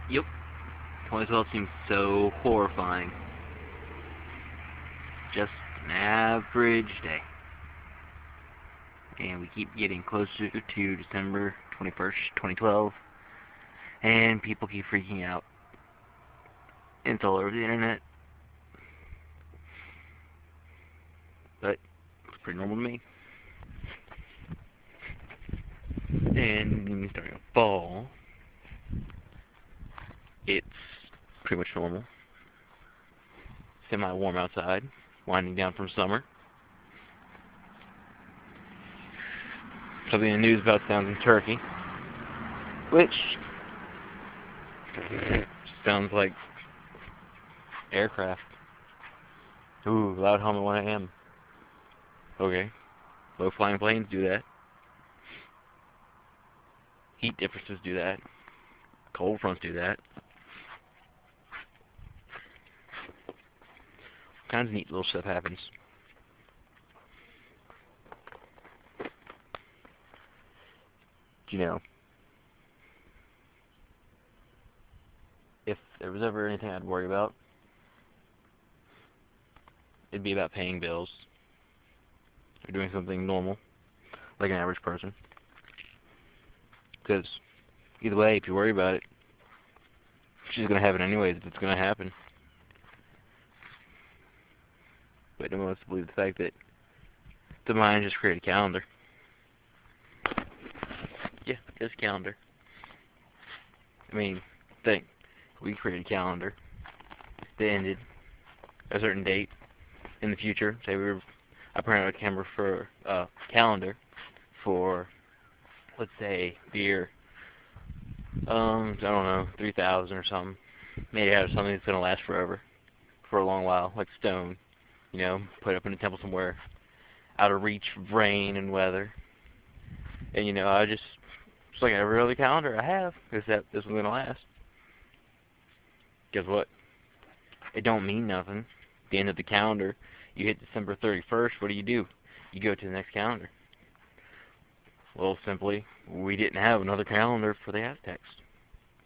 Yep. 2012 seems so horrifying. Just an average day. And we keep getting closer to December 21st, 2012. And people keep freaking out. And it's all over the internet. But it's pretty normal to me. And starting to fall, it's pretty much normal. Semi-warm outside, winding down from summer. Something in the news about sounds in Turkey, which sounds like aircraft. Ooh, loud hum at 1 a.m. Okay. Low-flying planes do that. Heat differences do that. Cold fronts do that. All kinds of neat little stuff happens. You know, if there was ever anything I'd worry about, it'd be about paying bills or doing something normal, like an average person. Because either way, if you worry about it, it's just going to happen anyways if it's going to happen. But no one wants to believe the fact that the mind just created a calendar. Yeah, just a calendar. I mean, think. We created a calendar that ended a certain date in the future. Say I printed out a calendar for, let's say, the year, I don't know, 3000 or something. Made it out of something that's going to last forever, for a long while, like stone. You know, put it up in a temple somewhere, out of reach of rain and weather. And, you know, it's like every other calendar I have, except this one's going to last. Guess what? It don't mean nothing. At the end of the calendar, you hit December 31st, what do? You go to the next calendar. Well, simply, we didn't have another calendar for the Aztecs,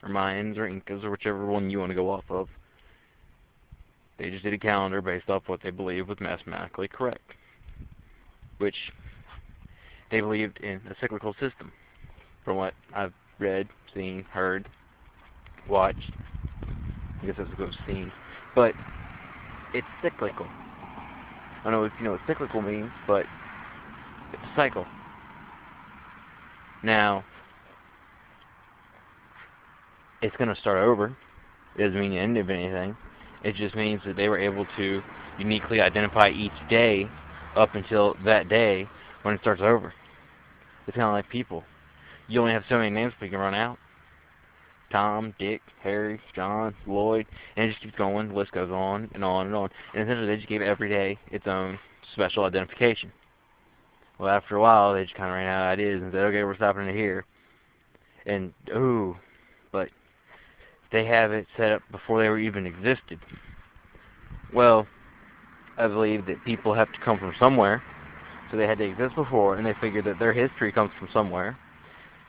or Mayans, or Incas, or whichever one you want to go off of. They just did a calendar based off what they believed was mathematically correct, which they believed in a cyclical system, from what I've read, seen, heard, watched. I guess that's what I've seen. But it's cyclical. I don't know if you know what cyclical means, but it's a cycle. Now, it's going to start over. It doesn't mean the end of anything. It just means that they were able to uniquely identify each day up until that day when it starts over. It's kind of like people. You only have so many names so you can run out. Tom, Dick, Harry, John, Lloyd, and it just keeps going. The list goes on and on and on. And essentially they just gave every day its own special identification. Well, after a while, they just kind of ran out of ideas and said, okay, we're stopping it here. And, but they have it set up before they were even existed. Well, I believe that people have to come from somewhere, so they had to exist before, and they figured that their history comes from somewhere,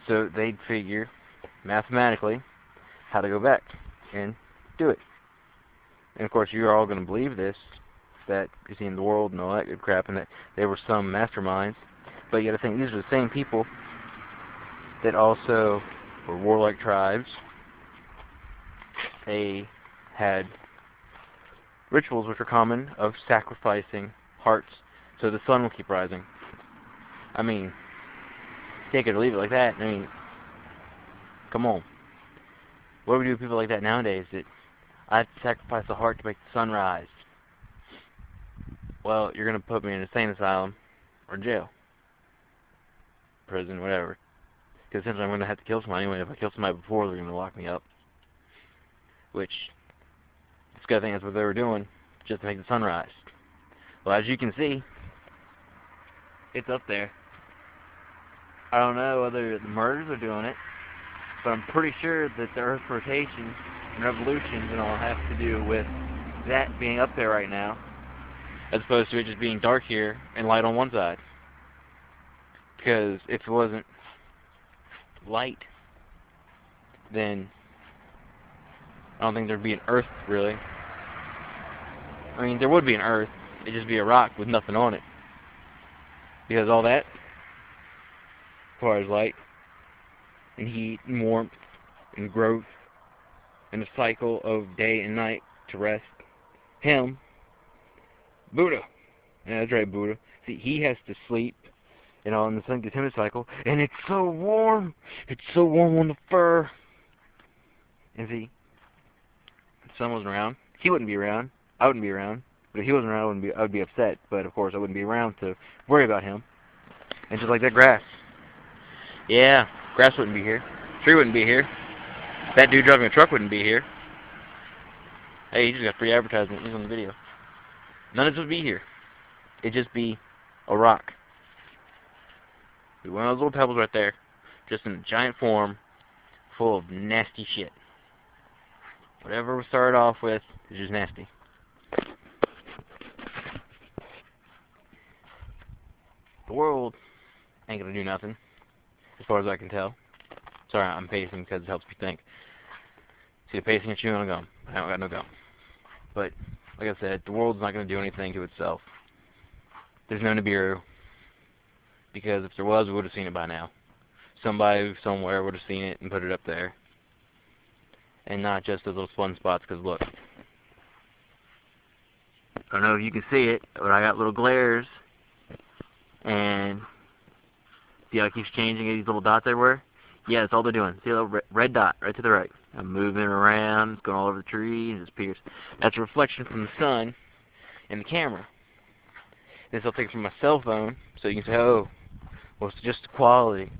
so they'd figure, mathematically, how to go back and do it. And of course, you're all going to believe this, that you see in the world and all that good crap, and that they were some masterminds. But you got to think, these are the same people that also were warlike tribes. They had rituals which are common of sacrificing hearts so the sun will keep rising. I mean, take it or leave it like that. I mean, come on. What do we do with people like that nowadays? That I have to sacrifice a heart to make the sun rise. Well, you're going to put me in an insane asylum or jail, prison, whatever. Because essentially I'm going to have to kill somebody anyway. If I kill somebody before, they're going to lock me up. Which, this guy thinks that's what they were doing, just to make the sun rise. Well, as you can see, it's up there. I don't know whether the murders are doing it, but I'm pretty sure that the Earth's rotation and revolutions and all have to do with that being up there right now, as opposed to it just being dark here and light on one side. Because if it wasn't light, then don't think there'd be an Earth, really. I mean, there would be an Earth. It'd just be a rock with nothing on it. Because all that, as far as light, and heat, and warmth, and growth, and the cycle of day and night to rest, him, Buddha, yeah, that's right, Buddha. See, he has to sleep, and the sun gets him a cycle, and it's so warm. It's so warm on the fur. And see, if the sun wasn't around, he wouldn't be around. I wouldn't be around. But if he wasn't around, I would be upset. But of course, I wouldn't be around to worry about him. And just like that grass. Yeah, grass wouldn't be here. Tree wouldn't be here. That dude driving a truck wouldn't be here. Hey, he just got free advertisement. He's on the video. None of this would be here. It'd just be a rock. One of those little pebbles right there. Just in a giant form full of nasty shit. Whatever we started off with is just nasty. The world ain't gonna do nothing, as far as I can tell. Sorry, I'm pacing because it helps me think. See, the pacing and chewing on gum. I don't got no gum. But, like I said, the world's not gonna do anything to itself. There's no Nibiru. Because if there was, we would have seen it by now. Somebody somewhere would have seen it and put it up there. And not just those little fun spots, because look. I don't know if you can see it, but I got little glares. And see how it keeps changing these little dots everywhere? Yeah, that's all they're doing. See a little red dot right to the right. I'm moving around, it's going all over the tree, and it disappears. That's a reflection from the sun in the camera. This I'll take it from my cell phone, so you can say, oh, well, it's just the quality.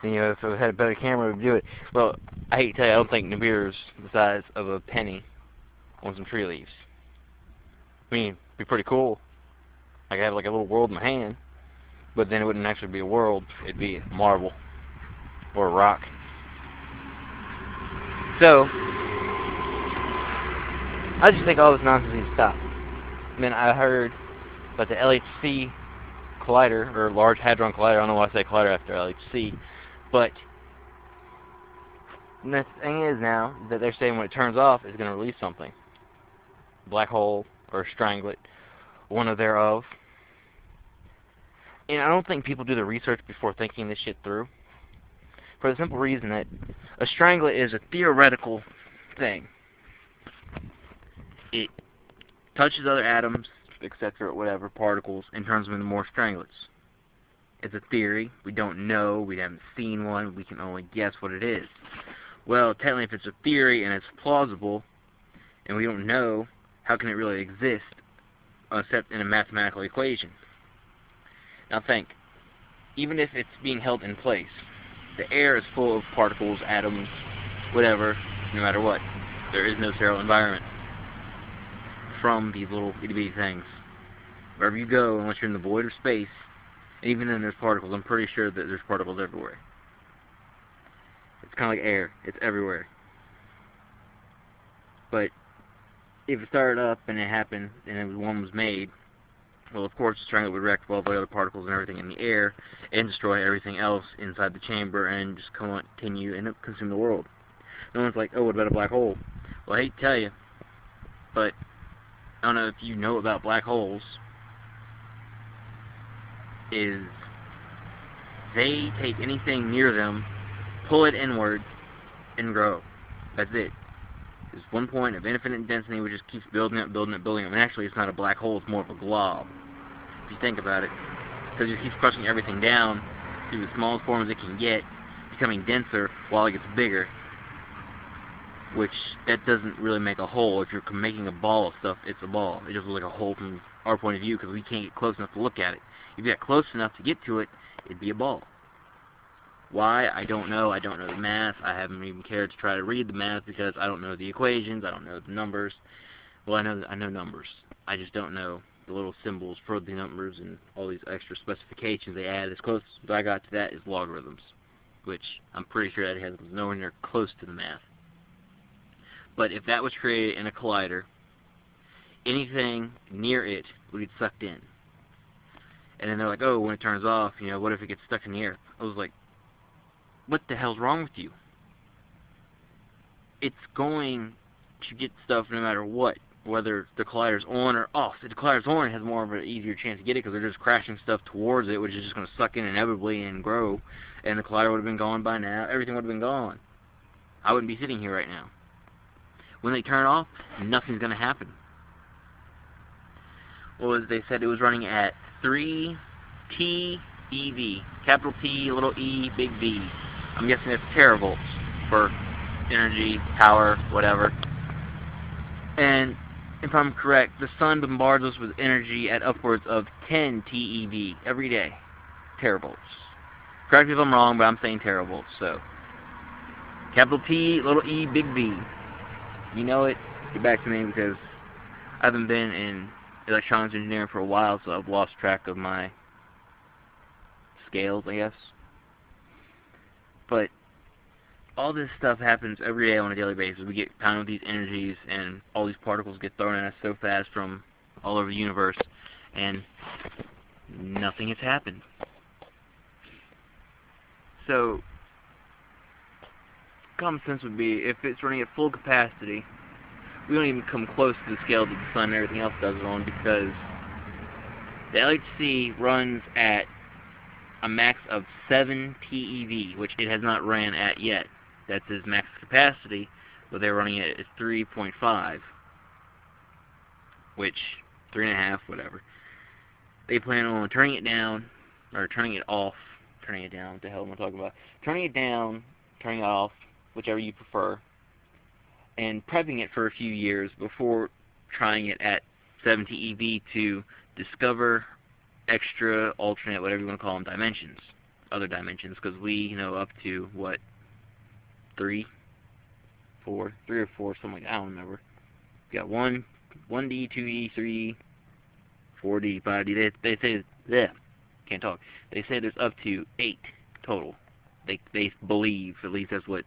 And, if I had a better camera, it would do it. Well, I hate to tell you, I don't think Nibiru's the size of a penny on some tree leaves. I mean, it'd be pretty cool. I could have like a little world in my hand, but then it wouldn't actually be a world. It'd be a marble or a rock. So, I just think all this nonsense needs to stop. I mean, I heard about the LHC collider, or Large Hadron Collider. I don't know why I say collider after LHC, but the thing is now that they're saying when it turns off, it's going to release something. Black hole or stranglet, one of thereof. And I don't think people do the research before thinking this shit through. For the simple reason that a stranglet is a theoretical thing. It touches other atoms, etc., whatever, particles, and turns them into more stranglets. It's a theory. We don't know. We haven't seen one. We can only guess what it is. Well, technically, if it's a theory and it's plausible, and we don't know, how can it really exist except in a mathematical equation? Now think, even if it's being held in place, the air is full of particles, atoms, whatever, no matter what. There is no sterile environment from these little itty-bitty things. Wherever you go, unless you're in the void of space, and even then there's particles, I'm pretty sure that there's particles everywhere. It's kind of like air. It's everywhere. But if it started up and it happened and one was made, well, of course, the stranglet would react with all the other particles and everything in the air and destroy everything else inside the chamber and just continue and consume the world. No one's like, oh, what about a black hole? Well, I hate to tell you, but I don't know if you know about black holes, is they take anything near them, pull it inward, and grow. That's it. There's one point of infinite density which just keeps building up, building up, building up. And actually, it's not a black hole, it's more of a glob, if you think about it. Because it just keeps crushing everything down to the smallest forms it can get, becoming denser while it gets bigger. Which, that doesn't really make a hole. If you're making a ball of stuff, it's a ball. It just looks like a hole from our point of view because we can't get close enough to look at it. If you got close enough to get to it, it'd be a ball. Why? I don't know. I don't know the math. I haven't even cared to try to read the math because I don't know the equations. I don't know the numbers. Well, I know numbers. I just don't know the little symbols for the numbers and all these extra specifications they add. As close as I got to that is logarithms, which I'm pretty sure that has nowhere near close to the math. But if that was created in a collider, anything near it would get sucked in. And then they're like, oh, when it turns off, what if it gets stuck in the earth? I was like, what the hell's wrong with you? It's going to get stuff no matter what, whether the collider's on or off. If the collider's on, it has more of an easier chance to get it because they're just crashing stuff towards it, which is just going to suck in inevitably and grow, and the collider would have been gone by now. Everything would have been gone. I wouldn't be sitting here right now. When they turn off, nothing's going to happen. Well, as they said, it was running at 3 TeV, capital T, little e, big V. I'm guessing that's teravolts for energy, power, whatever. And if I'm correct, the sun bombards us with energy at upwards of 10 TeV every day. Teravolts. Correct me if I'm wrong, but I'm saying teravolts. So, capital T, little e, big V. You know it, get back to me because I haven't been in electronics engineering for a while, so I've lost track of my scales, I guess. But all this stuff happens every day on a daily basis. We get pounded with these energies, and all these particles get thrown at us so fast from all over the universe, and nothing has happened. So, common sense would be, if it's running at full capacity, we don't even come close to the scale that the sun and everything else does it on, because the LHC runs at a max of 7 TeV, which it has not ran at yet. That's its max capacity, but they're running it at 3.5, which, 3.5, whatever. They plan on turning it down, or turning it off, turning it down, what the hell am I talking about? Turning it down, turning it off, whichever you prefer, and prepping it for a few years before trying it at 7 TeV to discover extra, alternate, whatever you want to call them, dimensions, other dimensions, because we know up to, what, 3 or 4, something like that, I don't remember. We got 1D, 2D, 3D, 4D, 5D, they say, yeah, can't talk, they say there's up to 8 total. They believe, at least that's what,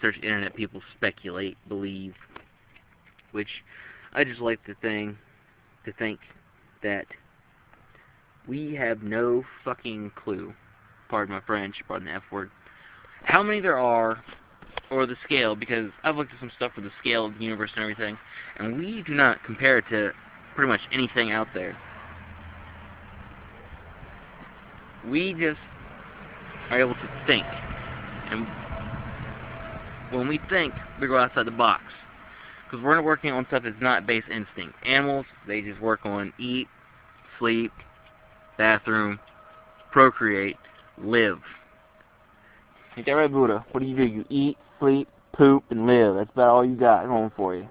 search the internet, people speculate, believe, which I just like to think that we have no fucking clue, pardon my French, pardon the F word, how many there are, or the scale, because I've looked at some stuff for the scale of the universe and everything, and we do not compare it to pretty much anything out there. We just are able to think, and when we think, we go outside the box, because we're not working on stuff that's not base instinct. Animals, they just work on eat, sleep, bathroom, procreate, live. Ain't that right, Buddha? What do? You eat, sleep, poop, and live. That's about all you got going for you.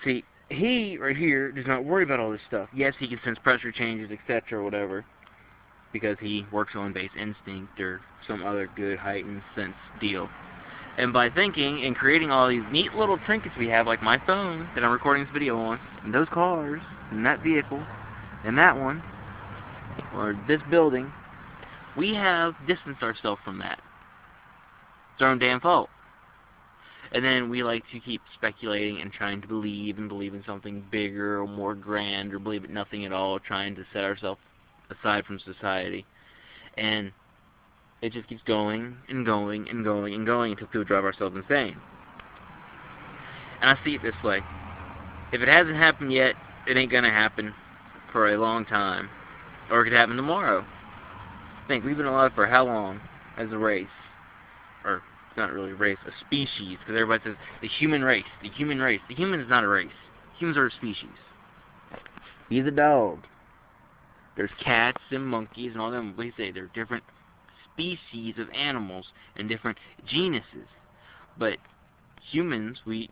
See, he, right here, does not worry about all this stuff. Yes, he can sense pressure changes, etc., or whatever, because he works on base instinct or some other good heightened sense deal. And by thinking and creating all these neat little trinkets we have, like my phone that I'm recording this video on, and those cars, and that vehicle, and that one, or this building, we have distanced ourselves from that. It's our own damn fault. And then we like to keep speculating and trying to believe in something bigger or more grand, or believe in nothing at all, trying to set ourselves aside from society. And it just keeps going and going and going and going until people drive ourselves insane. And I see it this way. If it hasn't happened yet, it ain't gonna happen for a long time. Or it could happen tomorrow. Think, we've been alive for how long as a race? Or, it's not really a race, a species. Because everybody says, the human race, the human race. The human is not a race. Humans are a species. Be the dog. There's cats and monkeys and all them. They say they're different species of animals and different genuses. But humans, we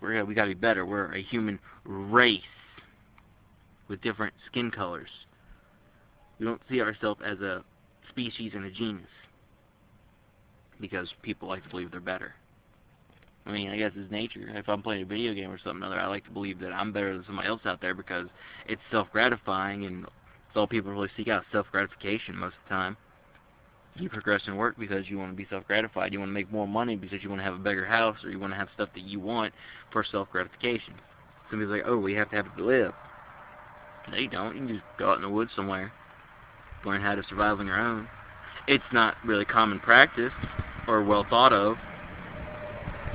gotta be better. We're a human race with different skin colors. We don't see ourselves as a species and a genus because people like to believe they're better. I mean, I guess it's nature. If I'm playing a video game or something other, I like to believe that I'm better than somebody else out there because it's self-gratifying, and it's all people really seek out, self-gratification most of the time. You progress in work because you want to be self-gratified. You want to make more money because you want to have a bigger house, or you want to have stuff that you want for self-gratification. Somebody's like, oh, well, you have to have it to live. No, you don't. You can just go out in the woods somewhere, learn how to survive on your own. It's not really common practice or well thought of,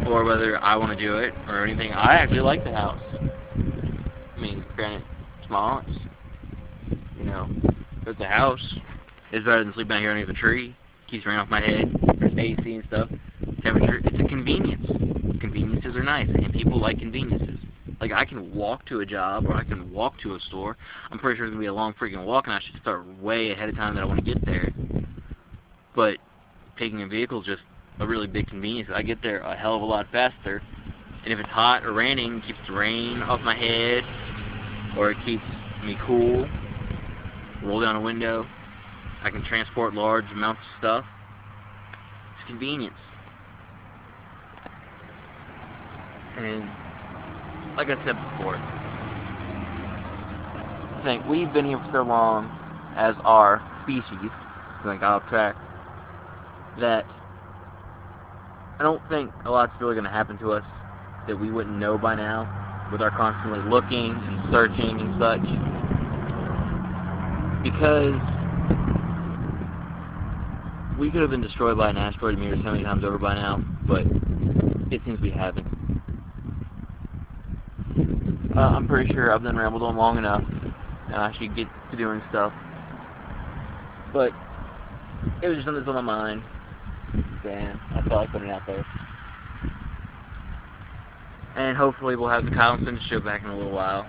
or whether I want to do it or anything. I actually like the house. I mean, granted, small. But the house is better than sleeping out here underneath a tree. Keeps rain off my head. There's AC and stuff. Temperature. It's a convenience. Conveniences are nice, and people like conveniences. Like, I can walk to a job, or I can walk to a store. I'm pretty sure it's going to be a long freaking walk, and I should start way ahead of time that I want to get there. But taking a vehicle is just a really big convenience. I get there a hell of a lot faster. And if it's hot or raining, it keeps the rain off my head, or it keeps me cool. Roll down a window. I can transport large amounts of stuff. It's convenience. And like I said before, I think we've been here for so long as our species, going off track, that I don't think a lot's really going to happen to us that we wouldn't know by now, with our constantly looking and searching and such. Because we could have been destroyed by an asteroid a meter so many times over by now, but it seems we haven't. I'm pretty sure I've done rambled on long enough, and I should get to doing stuff. But it was just something that's on my mind. Damn, I felt like putting it out there. And hopefully we'll have the Kyle and Cindy show back in a little while.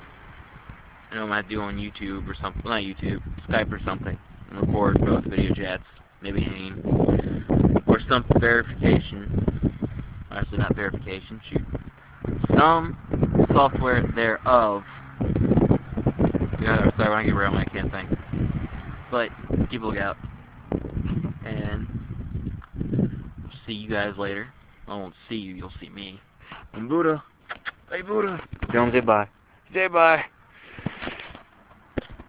I know I might do on YouTube or something, not YouTube, Skype or something, and record both video chats, maybe AIM, or some verification. Actually, not verification, shoot. Some software thereof. Yeah, sorry, when I get around, I can't think. But keep a lookout, and see you guys later. I won't see you, you'll see me. And Buddha, hey Buddha, don't say bye. Say bye.